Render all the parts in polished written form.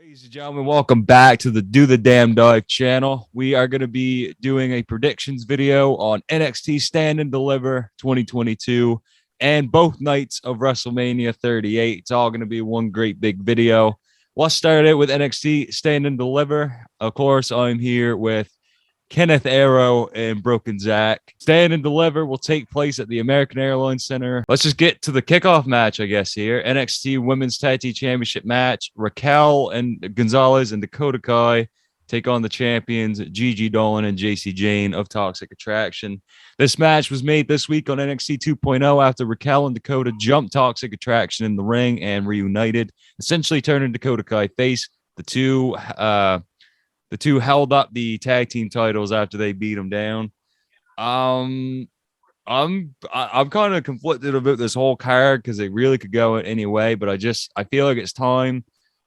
Ladies and gentlemen, welcome back to the Do the Damn Dive channel. We are going to be doing a predictions video on NXT Stand and Deliver 2022 and both nights of WrestleMania 38. It's all going to be one great big video. Let's start it with NXT Stand and Deliver. Of course, I'm here with Kenneth Arrow and Broken Zach. Stand and Deliver will take place at the American Airlines Center. Let's just get to the kickoff match, I guess, here. NXT Women's Tag Team Championship match. Raquel and Gonzalez and Dakota Kai take on the champions, Gigi Dolan and JC Jane of Toxic Attraction. This match was made this week on NXT 2.0 after Raquel and Dakota jumped Toxic Attraction in the ring and reunited, essentially turning Dakota Kai face. The two held up the tag team titles after they beat them down. I'm kind of conflicted about this whole card because it really could go any way, but I feel like it's time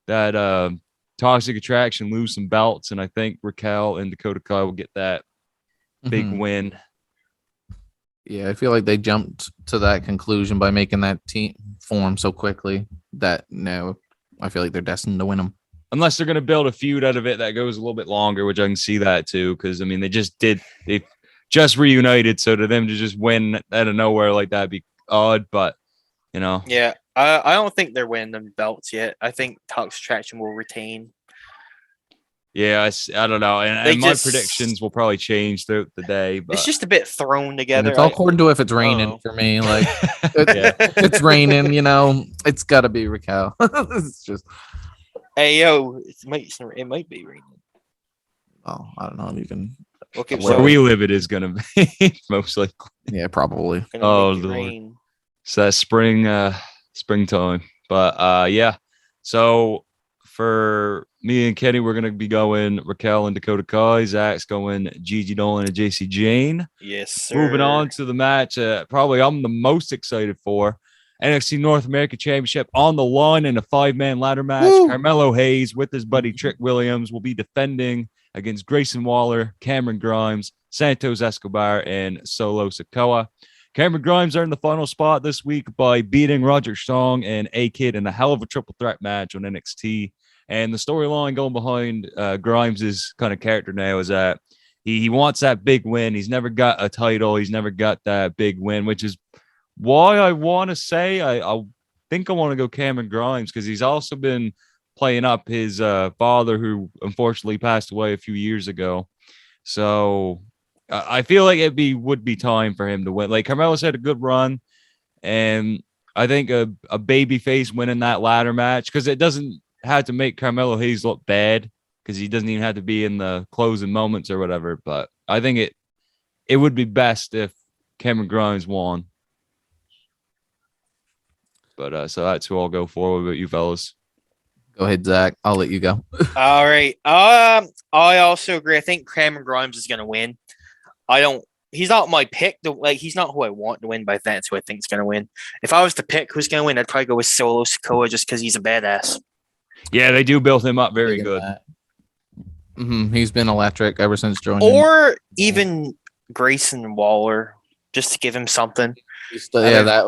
that Toxic Attraction lose some belts, and I think Raquel and Dakota Kai will get that big win. Yeah, I feel like they jumped to that conclusion by making that team form so quickly that now I feel like they're destined to win them. Unless they're going to build a feud out of it that goes a little bit longer, which I can see that too. Because, I mean, they just reunited. So to them to just win out of nowhere like that would be odd. But, you know. Yeah, I don't think they're winning them belts yet. I think Toxic Attraction will retain. Yeah, I don't know. And my predictions will probably change throughout the day. But it's just a bit thrown together. And it's all according to if it's raining for me. Like, if it's raining, it's got to be Raquel. It's just... Hey, yo, it might be raining. Oh, I don't know. Even okay, where we live, it is going to be most likely. Yeah, probably. Oh, Lord. So that's springtime. But yeah. So for me and Kenny, we're going to be going Raquel and Dakota Kai. Zach's going Gigi Dolan and JC Jane. Yes, sir. Moving on to the match, probably I'm the most excited for. NXT North American Championship on the line in a 5-man ladder match. Woo! Carmello Hayes with his buddy Trick Williams will be defending against Grayson Waller, Cameron Grimes, Santos Escobar, and Solo Sikoa. Cameron Grimes earned the final spot this week by beating Roger Strong and A-Kid in a hell of a triple threat match on NXT. And the storyline going behind Grimes' kind of character now is that he wants that big win. He's never got a title. He's never got that big win, which is why I want to say I think I want to go Cameron Grimes because he's also been playing up his father who unfortunately passed away a few years ago. So I feel like would be time for him to win. Like Carmello's had a good run, and I think a baby face winning that ladder match because it doesn't have to make Carmello Hayes look bad because he doesn't even have to be in the closing moments or whatever. But I think it would be best if Cameron Grimes won. But so that's who I'll go for. What about you fellas? Go ahead, Zach. I'll let you go. All right. I also agree. I think Cameron Grimes is gonna win. He's not my pick. He's not who I want to win, but that's who I think is gonna win. If I was to pick who's gonna win, I'd probably go with Solo Sikoa just because he's a badass. Yeah, they do build him up very good. He's been electric ever since joining. Or even Grayson Waller, just to give him something. That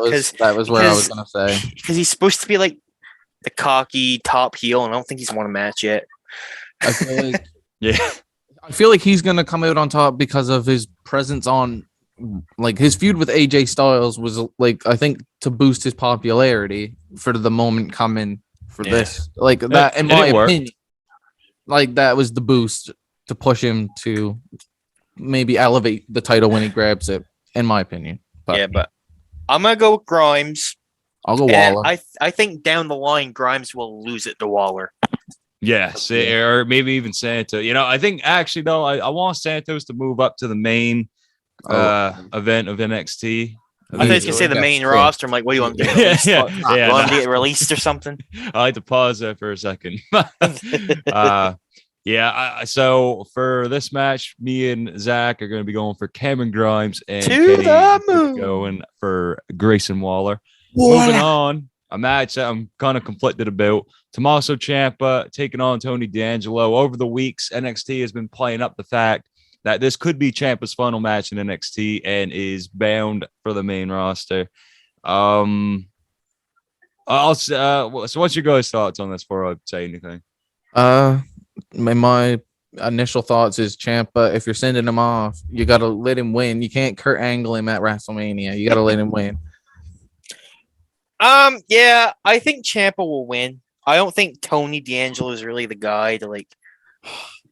was where I was gonna say, because he's supposed to be like the cocky top heel, and I don't think he's won a match yet. I feel like he's gonna come out on top because of his presence on, like his feud with AJ Styles was like I think to boost his popularity for the moment coming for this, like that in my opinion, like that was the boost to push him to maybe elevate the title when he grabs it, in my opinion. But I'm gonna go with Grimes. I'll go Waller. I think down the line Grimes will lose it to Waller. Yes, or maybe even Santos. I think actually though I want Santos to move up to the main event of NXT. I thought he was gonna say the main roster. I'm like, what do you want to do? You want to get released or something? I like to pause there for a second. So for this match, me and Zach are going to be going for Cameron Grimes and Kenny going for Grayson Waller. Moving on, a match that I'm kind of conflicted about. Tommaso Ciampa taking on Tony D'Angelo. Over the weeks, NXT has been playing up the fact that this could be Ciampa's final match in NXT and is bound for the main roster. So what's your guys' thoughts on this before I say anything? My initial thoughts is Ciampa. If you're sending him off, you got to let him win. You can't Kurt Angle him at WrestleMania. You got to let him win. Yeah, I think Ciampa will win. I don't think Tony D'Angelo is really the guy to like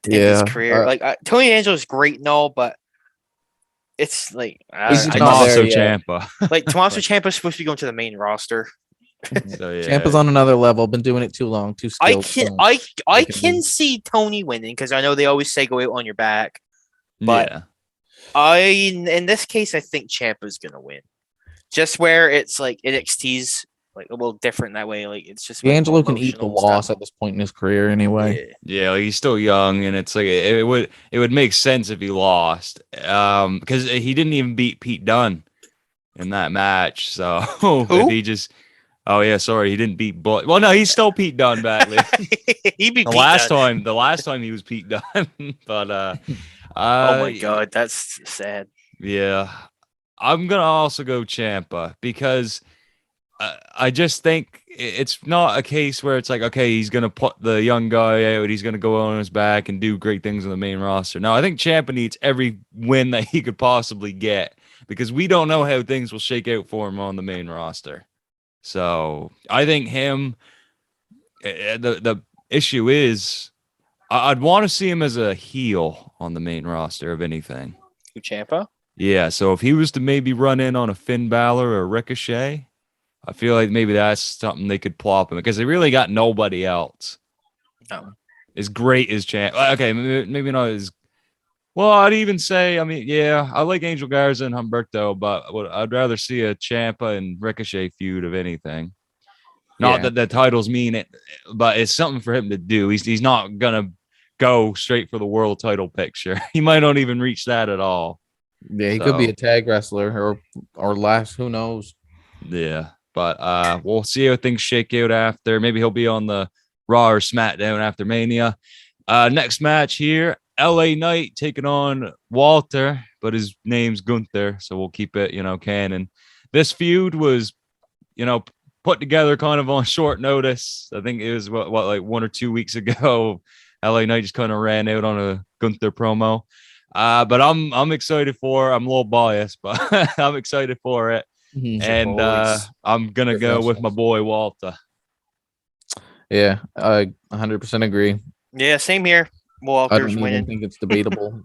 take his career. Tony D'Angelo is great and all, but it's like he's I not there Tommaso yet. Ciampa. like Tommaso Ciampa is supposed to be going to the main roster. So, yeah. Ciampa's on another level. Been doing it too long. Too I skilled. can see Tony winning because I know they always say go out on your back. But Yeah. in this case, I think Ciampa's gonna win. Just where it's like NXT's like a little different that way. Like it's just D'Angelo can eat the loss at this point in his career anyway. Yeah, like he's still young, and it's like it would make sense if he lost, because he didn't even beat Pete Dunne in that match. So if he just, he didn't beat Butt. Well, no, he's still Pete Dunne badly. He beat the Pete last Dunne. time he was Pete Dunne, but oh my god, that's sad. Yeah, I'm gonna also go Ciampa because I just think it's not a case where it's like, okay, he's going to put the young guy out. He's going to go on his back and do great things on the main roster. No, I think Ciampa needs every win that he could possibly get because we don't know how things will shake out for him on the main roster. So I think the issue is I'd want to see him as a heel on the main roster of anything. Who, Ciampa? Yeah, so if he was to maybe run in on a Finn Balor or Ricochet, I feel like maybe that's something they could plop him because they really got nobody else. No. As great as Ciampa. Okay, maybe not as well. I'd even say, I mean, yeah, I like Angel Garza and Humberto, but I'd rather see a Ciampa and Ricochet feud of anything. Not that the titles mean it, but it's something for him to do. He's not gonna go straight for the world title picture. He might not even reach that at all. Yeah, he could be a tag wrestler or last. Who knows? Yeah. But we'll see how things shake out after. Maybe he'll be on the Raw or SmackDown after Mania. Next match here, LA Knight taking on Walter, but his name's Gunther, so we'll keep it, canon. This feud was, put together kind of on short notice. I think it was like 1 or 2 weeks ago. LA Knight just kind of ran out on a Gunther promo. But I'm excited for it. I'm a little biased, but I'm excited for it. And I'm going to go with my boy, Walter. Yeah, I 100% agree. Yeah, same here. Walter's I don't winning. even think it's debatable.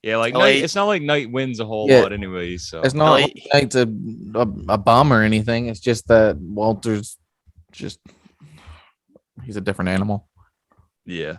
Yeah, like Knight, it's not like Knight wins a whole lot anyways. So it's not like Knight's a bomb or anything. It's just that Walter's he's a different animal. Yeah.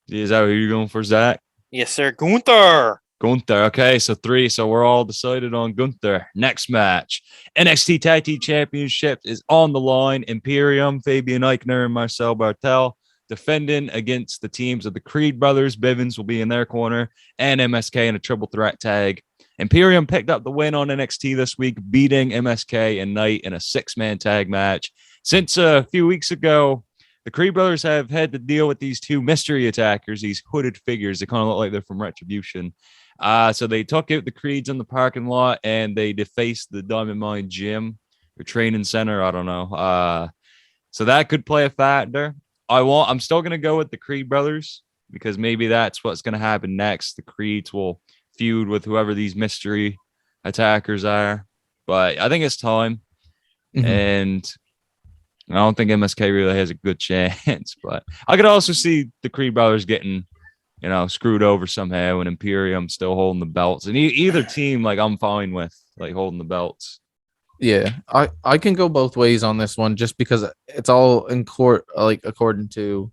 Is that who you're going for, Zach? Yes, sir. Gunther. Okay, so 3. So we're all decided on Gunther. Next match. NXT Tag Team Championship is on the line. Imperium, Fabian Eichner, and Marcel Barthel defending against the teams of the Creed brothers. Bivens will be in their corner, and MSK in a triple threat tag. Imperium picked up the win on NXT this week, beating MSK and Knight in a 6-man tag match. Since a few weeks ago, the Creed brothers have had to deal with these 2 mystery attackers, these hooded figures. They kind of look like they're from Retribution. So they took out the Creeds in the parking lot and they defaced the Diamond Mine gym or training center. I don't know. So that could play a factor. I'm still going to go with the Creed brothers because maybe that's what's going to happen next. The Creeds will feud with whoever these mystery attackers are, but I think it's time. And I don't think MSK really has a good chance, but I could also see the Creed brothers getting, screwed over somehow, and Imperium still holding the belts. And either team, like, I'm fine with, like, holding the belts. Yeah, I can go both ways on this one just because it's all in court, like, according to,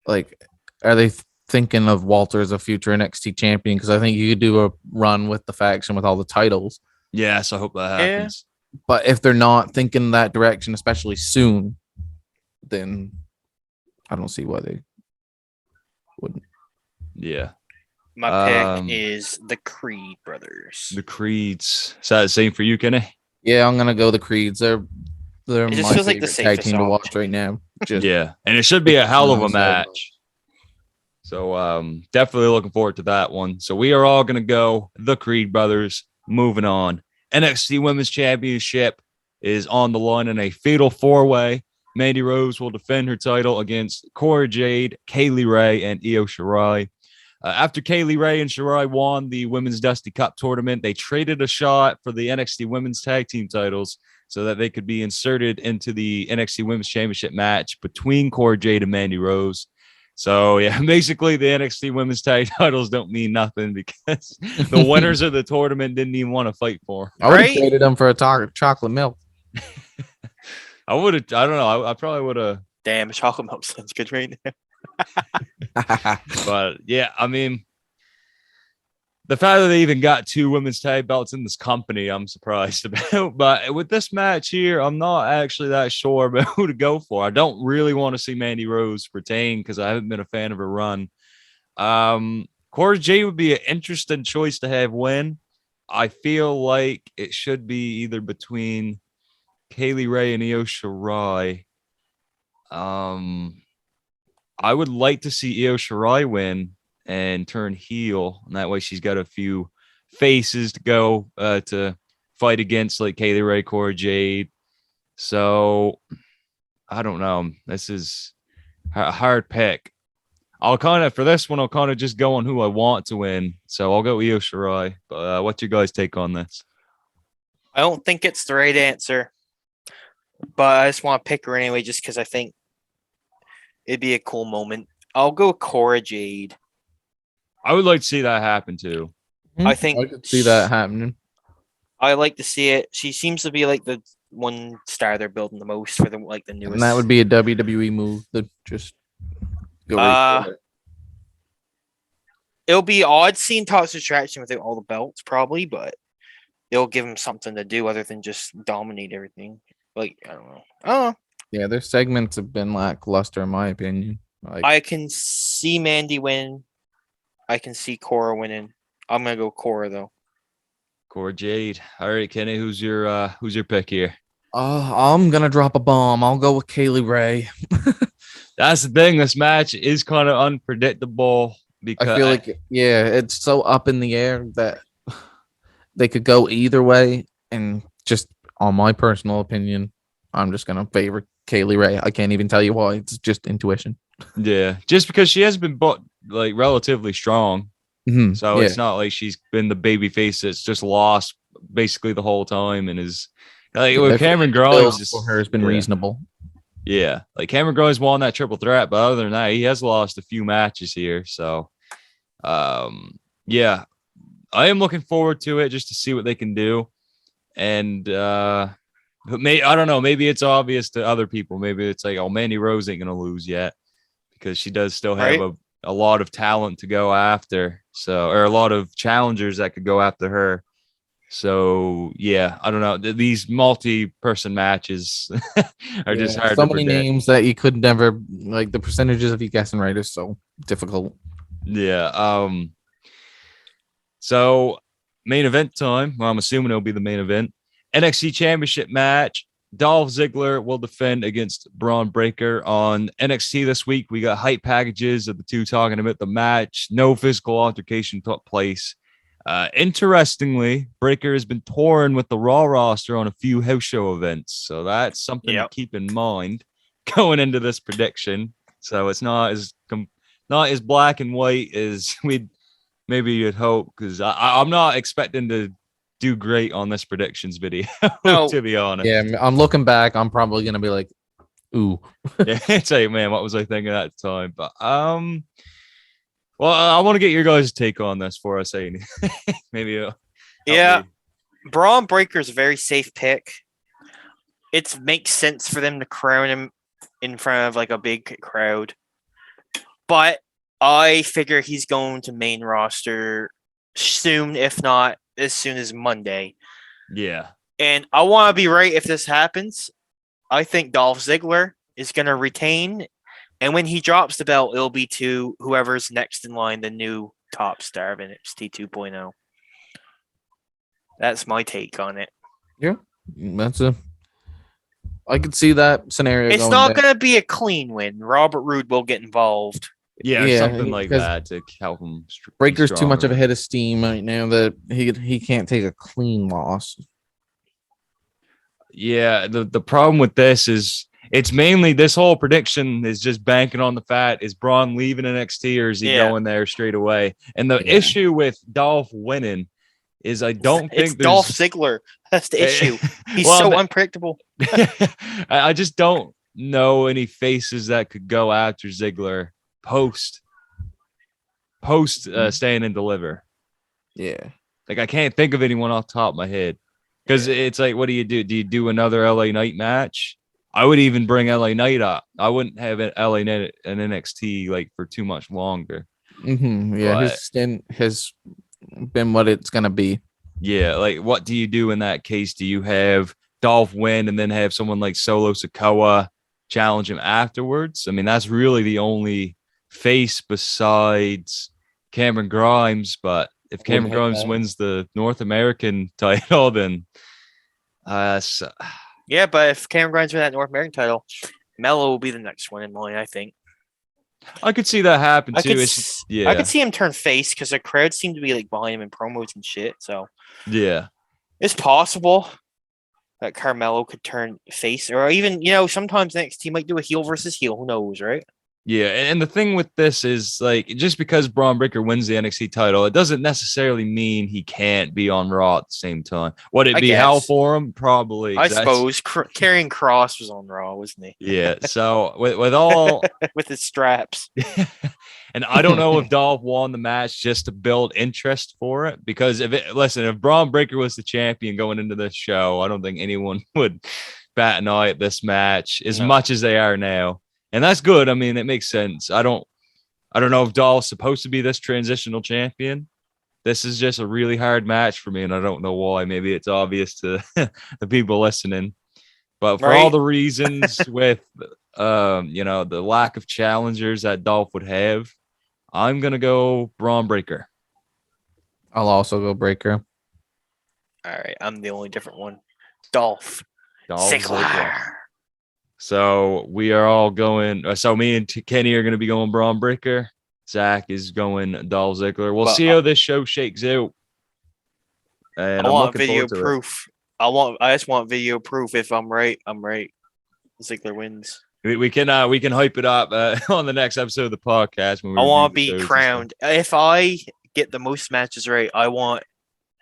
like, are they thinking of Walter as a future NXT champion? Because I think you could do a run with the faction with all the titles. Yes, I hope that happens. But if they're not thinking that direction, especially soon, then I don't see why they wouldn't. Yeah. My pick is the Creed brothers. The Creeds. Is that the same for you, Kenny? Yeah, I'm gonna go the Creeds. They're my favorite like the tag team to watch right now. Yeah, and it should be a hell of a match. So definitely looking forward to that one. So we are all gonna go the Creed brothers. Moving on. NXT Women's Championship is on the line in a fatal 4-way. Mandy Rose will defend her title against Cora Jade, Kaylee Ray, and Io Shirai. After Kaylee Ray and Shirai won the Women's Dusty Cup tournament, they traded a shot for the NXT Women's Tag Team titles so that they could be inserted into the NXT Women's Championship match between Cora Jade and Mandy Rose. So, yeah, basically the NXT Women's Tag titles don't mean nothing because the winners of the tournament didn't even want to fight for them. I would have traded them for a chocolate milk. I would have, I don't know, I probably would have. Damn, chocolate milk sounds good right now. But yeah, I mean, the fact that they even got 2 women's tag belts in this company, I'm surprised about. But with this match here, I'm not actually that sure about who to go for. I don't really want to see Mandy Rose retain because I haven't been a fan of her run. Cora Jade would be an interesting choice to have win. I feel like it should be either between Kaylee Ray and Io Shirai. I would like to see Io Shirai win and turn heel, and that way she's got a few faces to go to fight against, like Kaylee Ray, Cora Jade. So I don't know. This is a hard pick. I'll kind of just go on who I want to win. So I'll go Io Shirai. But what's your guys' take on this? I don't think it's the right answer, but I just want to pick her anyway, just because I think it'd be a cool moment. I'll go Cora Jade. I would like to see that happen too. I think I could see that happening. I like to see it. She seems to be like the one star they're building the most for the newest. And that would be a WWE move to just go right for it. It'll be odd seeing Toxic Attraction without all the belts, probably, but it'll give them something to do other than just dominate everything. Like, I don't know. Oh. Yeah, their segments have been lackluster in my opinion. I can see Mandy win. I can see Cora winning. I'm gonna go Cora though. Cora Jade. All right, Kenny, who's your pick here? I'm gonna drop a bomb. I'll go with Kaylee Ray. That's the thing. This match is kind of unpredictable because I feel like it's so up in the air that they could go either way. And just on my personal opinion, I'm just gonna favor Kaylee Ray. I can't even tell you why. It's just intuition. Yeah, just because she has been relatively strong. Mm-hmm. So it's not like she's been the baby face that's just lost basically the whole time and is like with Cameron Grimes for her has been reasonable. Yeah, like Cameron Grimes won that triple threat, but other than that, he has lost a few matches here. So, yeah, I am looking forward to it just to see what they can do. And but I don't know, maybe it's obvious to other people. Maybe it's like, oh, Mandy Rose ain't gonna lose yet because she does still have a lot of talent to go after. So, or a lot of challengers that could go after her. So, yeah, I don't know. These multi-person matches are just hard so to many predict. names that you could never, like, the percentages of you guessing right is so difficult. Yeah. So, main event time. Well, I'm assuming it'll be the main event. NXT Championship match. Dolph Ziggler will defend against Bron Breakker on NXT this week. We got hype packages of the two talking about the match. No physical altercation took place. Interestingly, Breakker has been touring with the Raw roster on a few house show events. So that's something to keep in mind going into this prediction. So it's not as black and white as we'd maybe hope, because I'm not expecting to do great on this predictions video, to be honest. Yeah, I'm looking back. I'm probably going to be like, ooh. Yeah, tell you, man, what was I thinking at the time? But well, I want to get your guys' take on this before I say anything. Maybe. Bron Breakker's a very safe pick. It makes sense for them to crown him in front of like a big crowd, but I figure he's going to main roster soon, if not as soon as Monday. Yeah. And I want to be right if this happens. I think Dolph Ziggler is going to retain. And when he drops the belt, it'll be to whoever's next in line, the new top star of NXT 2.0. That's my take on it. Yeah. I could see that scenario. It's not going to be a clean win. Robert Roode will get involved. Yeah, something like that to help him. Breakker's too much of a head of steam right now that he can't take a clean loss. Yeah, the problem with this is it's mainly this whole prediction is just banking on the fact is Braun leaving NXT or is he going there straight away? And the issue with Dolph winning is I don't think there's Dolph Ziggler. That's the issue. He's so unpredictable. I just don't know any faces that could go after Ziggler post Stand and Deliver. Yeah. Like I can't think of anyone off the top of my head. Because it's like, what do you do? Do you do another LA Knight match? I would even bring LA Knight up. I wouldn't have an LA Knight and NXT like for too much longer. Yeah, his stint has been what it's gonna be. Yeah, like what do you do in that case? Do you have Dolph win and then have someone like Solo SIKOA challenge him afterwards? I mean, that's really the only face besides Cameron Grimes. But if Cameron Grimes wins the North American title, then yeah, but if Cameron Grimes wins that North American title, Mello will be the next one in line, I think. I could see that happen too. I could see him turn face because the crowd seemed to be like behind him in promos and shit. So yeah, it's possible that Carmello could turn face, or even sometimes NXT might do a heel versus heel. Who knows, right? Yeah, and the thing with this is like just because Braun Breaker wins the NXT title, it doesn't necessarily mean he can't be on Raw at the same time. Would it be hell for him? Probably. I suppose Karrion Kross was on Raw, wasn't he? Yeah. So with all with his straps, and I don't know if Dolph won the match just to build interest for it, because if Braun Breaker was the champion going into this show, I don't think anyone would bat an eye at this match as much as they are now. And that's good. I mean, it makes sense. I don't know if Dolph's supposed to be this transitional champion. This is just a really hard match for me, and I don't know why. Maybe it's obvious to the people listening. But for all the reasons with the lack of challengers that Dolph would have, I'm gonna go Braun Breaker. I'll also go Breaker. All right, I'm the only different one. Dolph Ziggler. So we are all going. So me and Kenny are going to be going Braun Breaker. Zach is going Dolph Ziggler. We'll see how this show shakes out. And I want video proof. I just want video proof. If I'm right, I'm right. Ziggler wins. We can hype it up on the next episode of the podcast. When I want to be crowned. If I get the most matches right, I want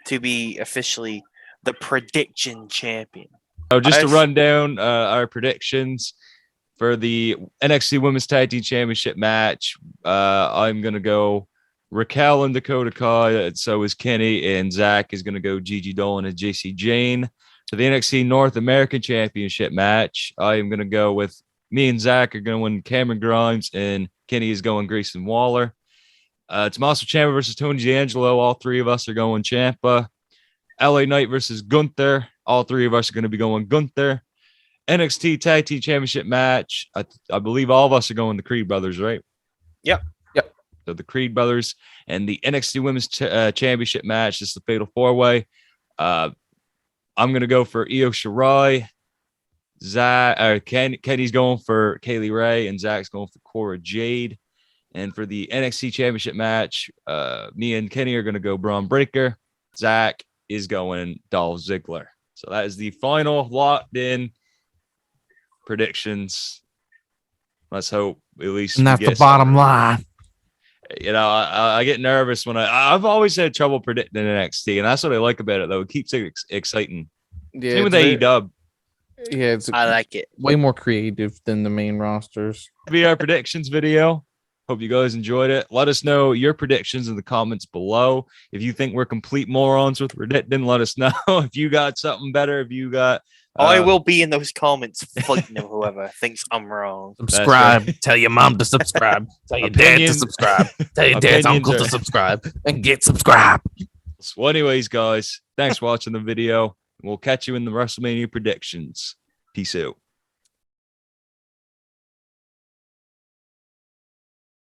to be officially the prediction champion. So just to run down our predictions for the NXT Women's Tag Team Championship match, I'm going to go Raquel and Dakota Kai. So is Kenny, and Zach is going to go Gigi Dolan and JC Jane. For the NXT North American Championship match, I am going to go with me and Zach are going Cameron Grimes, and Kenny is going Grayson Waller. Tommaso Ciampa versus Tony D'Angelo. All three of us are going Ciampa. LA Knight versus Gunther. All three of us are going to be going Gunther. NXT Tag Team Championship match. I believe all of us are going the Creed Brothers, right? Yep. So the Creed Brothers and the NXT Women's Championship match. This is the Fatal 4-Way. I'm going to go for Io Shirai. Kenny's going for Kaylee Ray, and Zach's going for Cora Jade. And for the NXT Championship match, me and Kenny are going to go Braun Breaker. Zach is going Dolph Ziggler. So that is the final locked in predictions. Let's hope at least. And that's the bottom line. I get nervous when I've always had trouble predicting NXT, and that's what I like about it, though. It keeps it exciting. Yeah, same with AEW. Yeah, I like it. Way more creative than the main rosters. Be our predictions video. Hope you guys enjoyed it. Let us know your predictions in the comments below. If you think we're complete morons with predicting, let us know. If you got something better, if you got... I will be in those comments fighting whoever thinks I'm wrong. Subscribe. Tell your mom to subscribe. Tell your dad to subscribe. Tell your dad's uncle to subscribe. And get subscribed. So anyways, guys, thanks for watching the video. We'll catch you in the WrestleMania predictions. Peace out.